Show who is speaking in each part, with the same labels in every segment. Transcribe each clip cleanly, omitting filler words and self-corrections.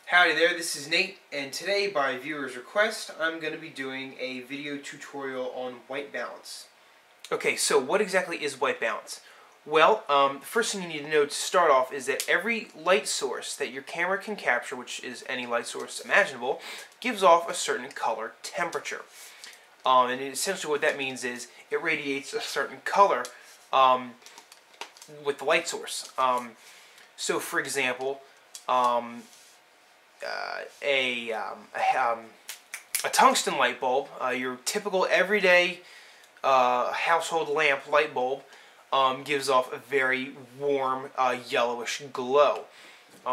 Speaker 1: Howdy there, this is Nate, and today, by viewer's request, I'm going to be doing a video tutorial on white balance. Okay, so what exactly is white balance? Well, the first thing you need to know to start off is that every light source that your camera can capture, which is any light source imaginable, gives off a certain color temperature. And essentially what that means is it radiates a certain color with the light source. So for example, a tungsten light bulb, your typical everyday household lamp light bulb, gives off a very warm yellowish glow,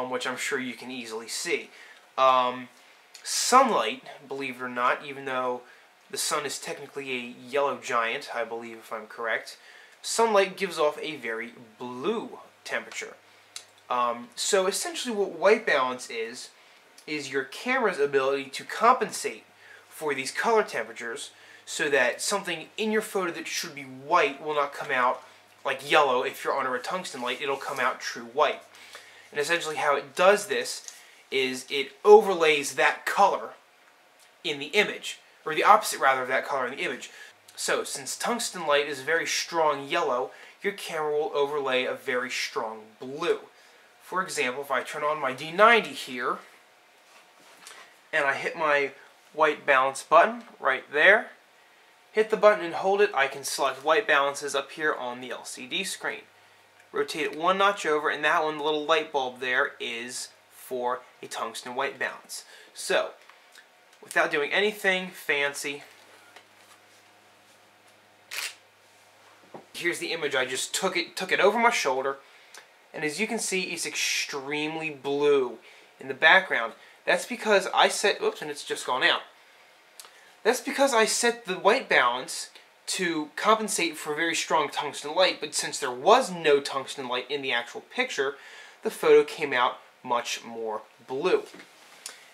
Speaker 1: which I'm sure you can easily see. Sunlight, believe it or not, even though the sun is technically a yellow giant, I believe if I'm correct, sunlight gives off a very blue temperature. So essentially what white balance is your camera's ability to compensate for these color temperatures so that something in your photo that should be white will not come out like yellow. If you're under a tungsten light, it'll come out true white. And essentially how it does this is it overlays that color in the image, or the opposite rather of that color in the image. So since tungsten light is very strong yellow, your camera will overlay a very strong blue. For example, if I turn on my D90 here, and I hit my white balance button right there, hit the button and hold it, I can select white balances up here on the LCD screen. Rotate it one notch over, and that one, the little light bulb there, is for a tungsten white balance. So, without doing anything fancy, here's the image. I just took it over my shoulder, and as you can see, it's extremely blue in the background. That's because I set, oops, and it's just gone out. That's because I set the white balance to compensate for very strong tungsten light, but since there was no tungsten light in the actual picture, the photo came out much more blue.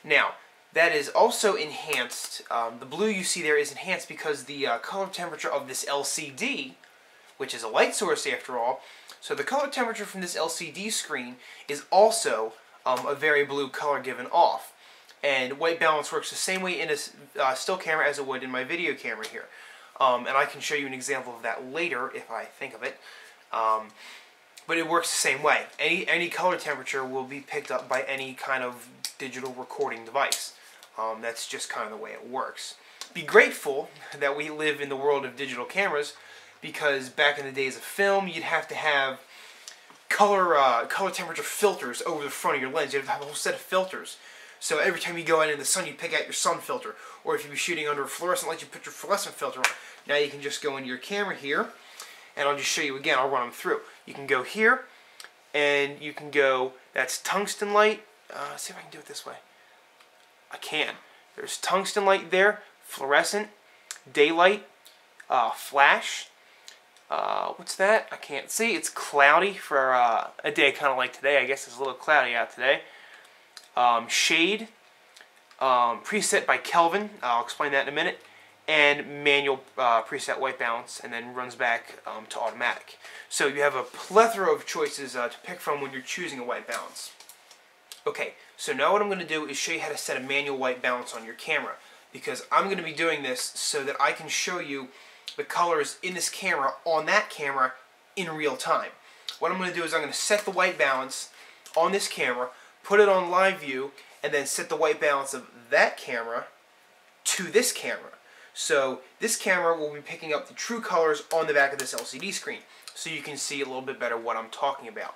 Speaker 1: Now, that is also enhanced, the blue you see there is enhanced because the color temperature of this LCD, which is a light source after all, so the color temperature from this LCD screen is also a very blue color given off. And white balance works the same way in a still camera as it would in my video camera here. And I can show you an example of that later if I think of it. But it works the same way. Any color temperature will be picked up by any kind of digital recording device. That's just kind of the way it works. Be grateful that we live in the world of digital cameras, because back in the days of film, you'd have to have color temperature filters over the front of your lens. You have to have a whole set of filters. So every time you go out in the sun, you pick out your sun filter. Or if you're shooting under a fluorescent light, you put your fluorescent filter on. Now you can just go into your camera here, and I'll just show you again. I'll run them through. You can go here, and you can go, that's tungsten light. Let's see if I can do it this way. I can. There's tungsten light there, fluorescent, daylight, flash. What's that? I can't see. It's cloudy for a day kind of like today. I guess it's a little cloudy out today. Shade, preset by Kelvin. I'll explain that in a minute. And manual preset white balance, and then runs back to automatic. So you have a plethora of choices to pick from when you're choosing a white balance. Okay, so now what I'm going to do is show you how to set a manual white balance on your camera, because I'm going to be doing this so that I can show you the colors in this camera on that camera in real time. What I'm going to do is I'm going to set the white balance on this camera, put it on live view, and then set the white balance of that camera to this camera. So this camera will be picking up the true colors on the back of this LCD screen, so you can see a little bit better what I'm talking about.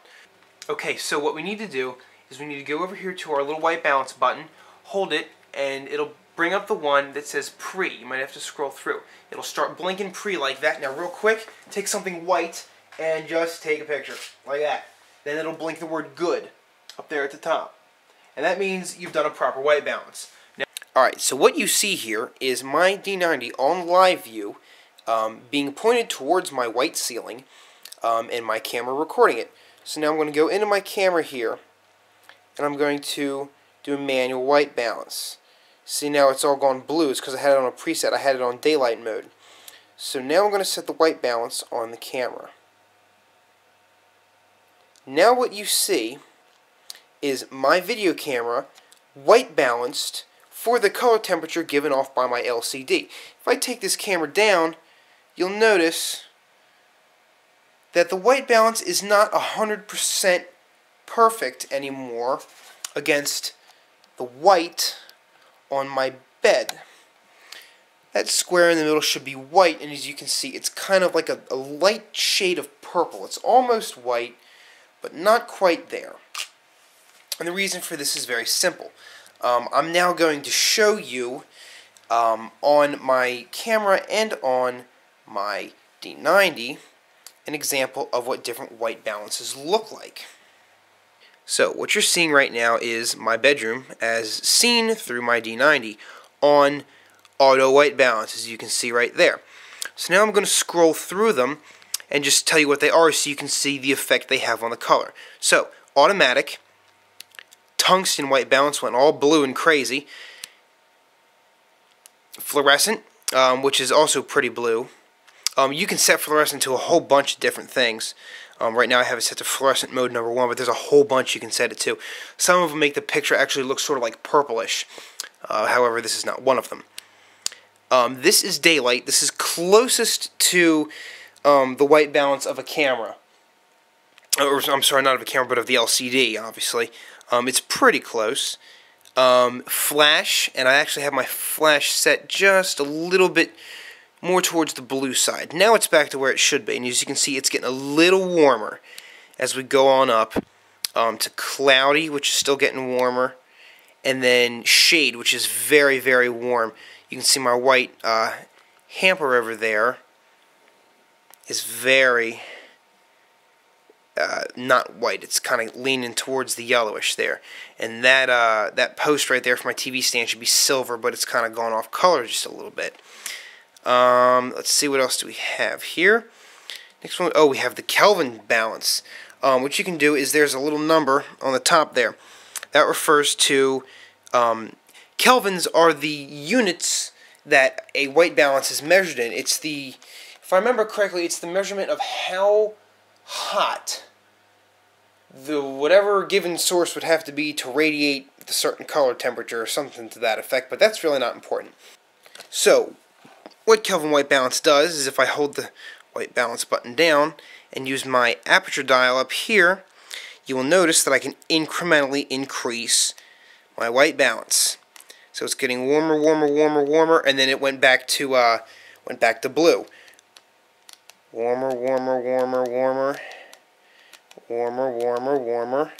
Speaker 1: Okay, so what we need to do is we need to go over here to our little white balance button, hold it, and it'll bring up the one that says pre. You might have to scroll through. It'll start blinking pre like that. Now real quick, take something white and just take a picture like that. Then it'll blink the word good up there at the top. And that means you've done a proper white balance. Now, alright, so what you see here is my D90 on live view being pointed towards my white ceiling and my camera recording it. So now I'm going to go into my camera here, and I'm going to do a manual white balance. See, now it's all gone blue. It's because I had it on a preset. I had it on daylight mode. So now I'm going to set the white balance on the camera. Now what you see is my video camera white balanced for the color temperature given off by my LCD. If I take this camera down, you'll notice that the white balance is not 100% perfect anymore against the white on my bed. That square in the middle should be white, and as you can see, it's kind of like a light shade of purple. It's almost white, but not quite there. And the reason for this is very simple. I'm now going to show you on my camera and on my D90 an example of what different white balances look like. So what you're seeing right now is my bedroom as seen through my D90 on auto white balance, as you can see right there. So now I'm going to scroll through them and just tell you what they are so you can see the effect they have on the color. So automatic, tungsten white balance went all blue and crazy. Fluorescent, which is also pretty blue. You can set fluorescent to a whole bunch of different things. Right now I have it set to fluorescent mode number 1, but there's a whole bunch you can set it to. Some of them make the picture actually look sort of like purplish. However, this is not one of them. This is daylight. This is closest to the white balance of a camera. Or, I'm sorry, not of a camera, but of the LCD, obviously. It's pretty close. Flash, and I actually have my flash set just a little bit more towards the blue side. Now it's back to where it should be, and as you can see, it's getting a little warmer as we go on up to cloudy, which is still getting warmer, and then shade, which is very, very warm. You can see my white hamper over there is very not white. It's kind of leaning towards the yellowish there, and that post right there for my TV stand should be silver, but it's kind of gone off color just a little bit. Let's see, what else do we have here? Next one, oh, we have the Kelvin balance. What you can do is there's a little number on the top there. That refers to, kelvins are the units that a white balance is measured in. It's the, if I remember correctly, it's the measurement of how hot the whatever given source would have to be to radiate the certain color temperature or something to that effect, but that's really not important. So, what Kelvin white balance does is if I hold the white balance button down and use my aperture dial up here, you will notice that I can incrementally increase my white balance. So it's getting warmer, warmer, warmer, warmer, and then it went back to blue. Warmer, warmer, warmer, warmer, warmer, warmer, warmer,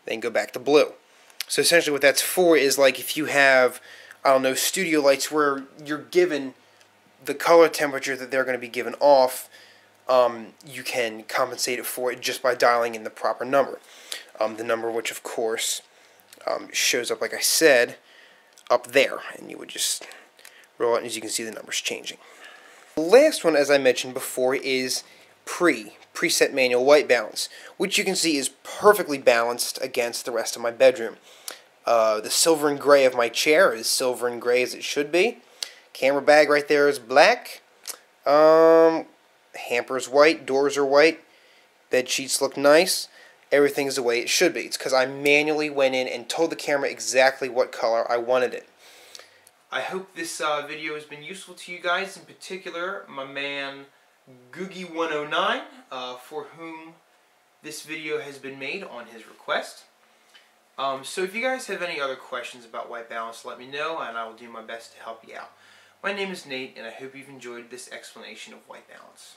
Speaker 1: then go back to blue. So essentially what that's for is like if you have, I don't know, studio lights where you're given the color temperature that they're going to be given off, you can compensate it for it just by dialing in the proper number. The number which, of course, shows up, like I said, up there. And you would just roll it, and as you can see, the number's changing. The last one, as I mentioned before, is preset manual white balance, which you can see is perfectly balanced against the rest of my bedroom. The silver and gray of my chair is silver and gray as it should be. Camera bag right there is black. Hamper's white. Doors are white. Bed sheets look nice. Everything's the way it should be. It's because I manually went in and told the camera exactly what color I wanted it. I hope this video has been useful to you guys, in particular my man Googie109, for whom this video has been made on his request. So if you guys have any other questions about white balance, let me know and I will do my best to help you out. My name is Nate, and I hope you've enjoyed this explanation of white balance.